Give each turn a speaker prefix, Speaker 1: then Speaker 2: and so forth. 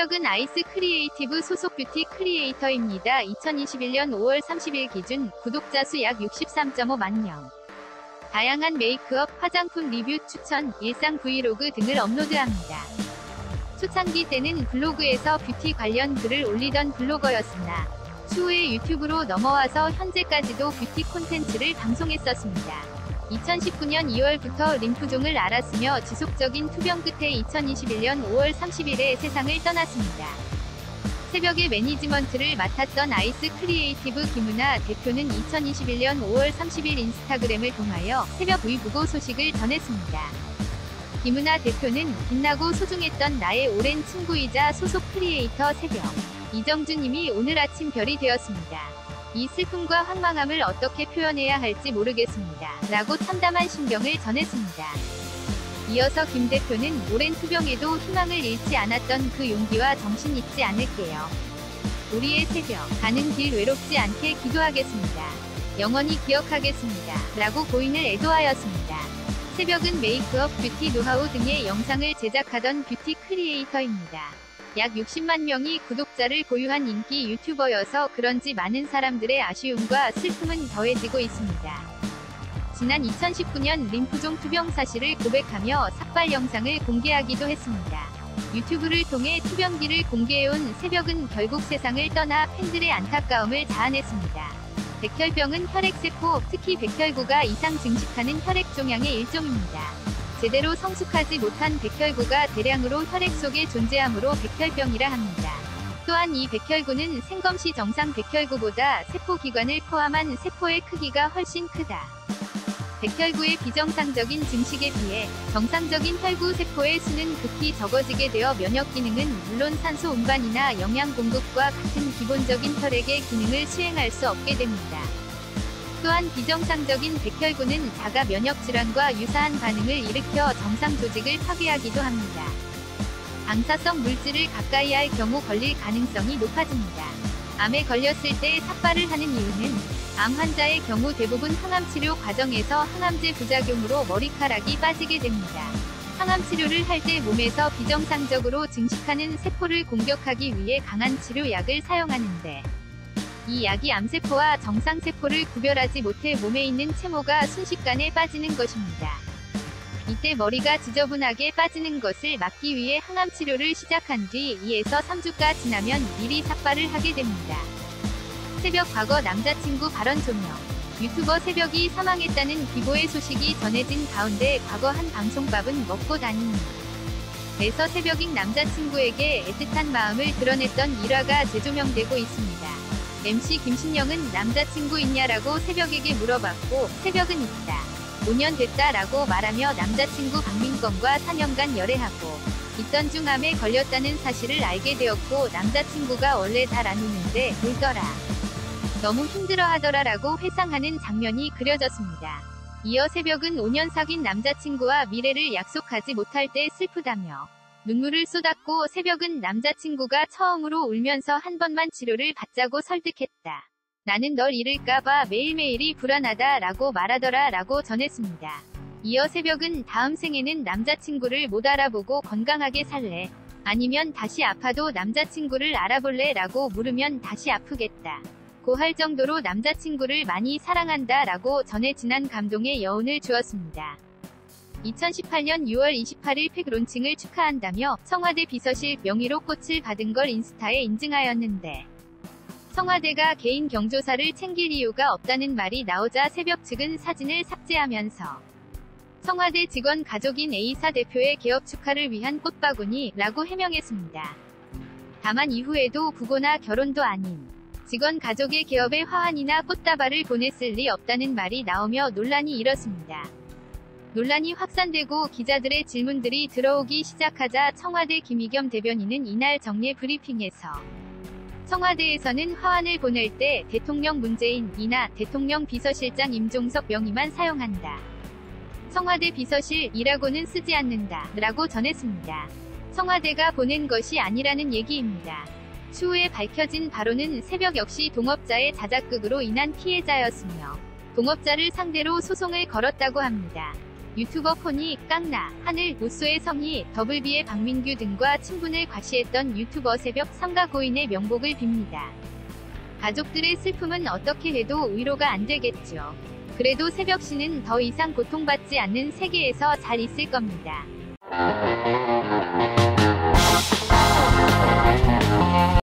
Speaker 1: 새벽은 아이스 크리에이티브 소속 뷰티 크리에이터입니다. 2021년 5월 30일 기준 구독자 수 약 63.5만 명. 다양한 메이크업, 화장품 리뷰 추천, 일상 브이로그 등을 업로드합니다. 초창기 때는 블로그에서 뷰티 관련 글을 올리던 블로거였으나 추후에 유튜브로 넘어와서 현재까지도 뷰티 콘텐츠를 방송했었습니다. 2019년 2월부터 림프종을 앓았으며 지속적인 투병 끝에 2021년 5월 30일에 세상을 떠났습니다. 새벽의 매니지먼트를 맡았던 아이스 크리에이티브 김은아 대표는 2021년 5월 30일 인스타그램을 통하여 새벽 위부고 소식을 전했습니다. 김은아 대표는 빛나고 소중했던 나의 오랜 친구이자 소속 크리에이터 새벽 이정주님이 오늘 아침 별이 되었습니다. 이 슬픔과 황망함을 어떻게 표현해야 할지 모르겠습니다. 라고 참담한 심경을 전했습니다. 이어서 김 대표는 오랜 투병에도 희망을 잃지 않았던 그 용기와 정신 잊지 않을게요. 우리의 새벽, 가는 길 외롭지 않게 기도하겠습니다. 영원히 기억하겠습니다. 라고 고인을 애도하였습니다. 새벽은 메이크업, 뷰티 노하우 등의 영상을 제작하던 뷰티 크리에이터입니다. 약 60만 명이 구독자를 보유한 인기 유튜버여서 그런지 많은 사람들의 아쉬움과 슬픔은 더해지고 있습니다. 지난 2019년 림프종 투병 사실을 고백하며 삭발 영상을 공개하기도 했습니다. 유튜브를 통해 투병기를 공개해온 새벽은 결국 세상을 떠나 팬들의 안타까움을 자아냈습니다. 백혈병은 혈액세포, 특히 백혈구가 이상 증식하는 혈액종양의 일종입니다. 제대로 성숙하지 못한 백혈구가 대량으로 혈액 속에 존재하므로 백혈병이라 합니다. 또한 이 백혈구는 생검시 정상 백혈구보다 세포기관을 포함한 세포의 크기가 훨씬 크다. 백혈구의 비정상적인 증식에 비해 정상적인 혈구 세포의 수는 극히 적어지게 되어 면역 기능은 물론 산소 운반이나 영양 공급과 같은 기본적인 혈액의 기능을 수행할 수 없게 됩니다. 또한 비정상적인 백혈구는 자가 면역 질환과 유사한 반응을 일으켜 정상 조직을 파괴하기도 합니다. 방사성 물질을 가까이 할 경우 걸릴 가능성이 높아집니다. 암에 걸렸을 때 삭발을 하는 이유는 암 환자의 경우 대부분 항암치료 과정에서 항암제 부작용으로 머리카락이 빠지게 됩니다. 항암치료를 할 때 몸에서 비정상적으로 증식하는 세포를 공격하기 위해 강한 치료약을 사용하는데 이 약이 암세포와 정상세포를 구별하지 못해 몸에 있는 채모가 순식간에 빠지는 것입니다. 이때 머리가 지저분하게 빠지는 것을 막기 위해 항암치료를 시작한 뒤 2에서 3주가 지나면 미리 삭발을 하게 됩니다. 새벽 과거 남자친구 발언 조명. 유튜버 새벽이 사망했다는 비보의 소식이 전해진 가운데 과거 한 방송밥은 먹고 다니니 에서 새벽인 남자친구에게 애틋한 마음을 드러냈던 일화가 재조명되고 있습니다. MC 김신영은 남자친구 있냐라고 새벽에게 물어봤고 새벽은 있다. 5년 됐다 라고 말하며 남자친구 박민권과 4년간 열애하고 있던 중 암에 걸렸다는 사실을 알게 되었고 남자친구가 원래 잘 안 웃는데 울더라. 너무 힘들어하더라 라고 회상하는 장면이 그려졌습니다. 이어 새벽은 5년 사귄 남자친구와 미래를 약속하지 못할 때 슬프다며 눈물을 쏟았고 새벽은 남자친구가 처음으로 울면서 한 번만 치료를 받자고 설득했다. 나는 널 잃을까봐 매일매일이 불안하다 라고 말하더라 라고 전했습니다. 이어 새벽은 다음 생에는 남자친구를 못 알아보고 건강하게 살래? 아니면 다시 아파도 남자친구를 알아볼래? 라고 물으면 다시 아프겠다. 고 할 정도로 남자친구를 많이 사랑한다 라고 전해 지난 감동의 여운을 주었습니다. 2018년 6월 28일 팩 론칭을 축하한다며 청와대 비서실 명의로 꽃을 받은 걸 인스타에 인증하였는데 청와대가 개인 경조사를 챙길 이유가 없다는 말이 나오자 새벽 측은 사진을 삭제하면서 청와대 직원 가족인 A사 대표의 개업 축하를 위한 꽃바구니 라고 해명했습니다. 다만 이후에도 부고나 결혼도 아닌 직원 가족의 개업에 화환이나 꽃다발을 보냈을 리 없다는 말이 나오며 논란이 일었습니다. 논란이 확산되고 기자들의 질문들이 들어오기 시작하자 청와대 김의겸 대변인은 이날 정례 브리핑에서 청와대에서는 화환을 보낼 때 대통령 문재인이나 대통령 비서실장 임종석 명의만 사용한다. 청와대 비서실이라고는 쓰지 않는다. 라고 전했습니다. 청와대가 보낸 것이 아니라는 얘기입니다. 추후에 밝혀진 바로는 새벽 역시 동업자의 자작극으로 인한 피해자였으며 동업자를 상대로 소송을 걸었다고 합니다. 유튜버 코니, 깡나, 하늘, 우쏘의 성희, 더블비의 박민규 등과 친분을 과시했던 유튜버 새벽 삼가고인의 명복을 빕니다. 가족들의 슬픔은 어떻게 해도 위로가 안 되겠죠. 그래도 새벽씨는 더 이상 고통받지 않는 세계에서 잘 있을 겁니다.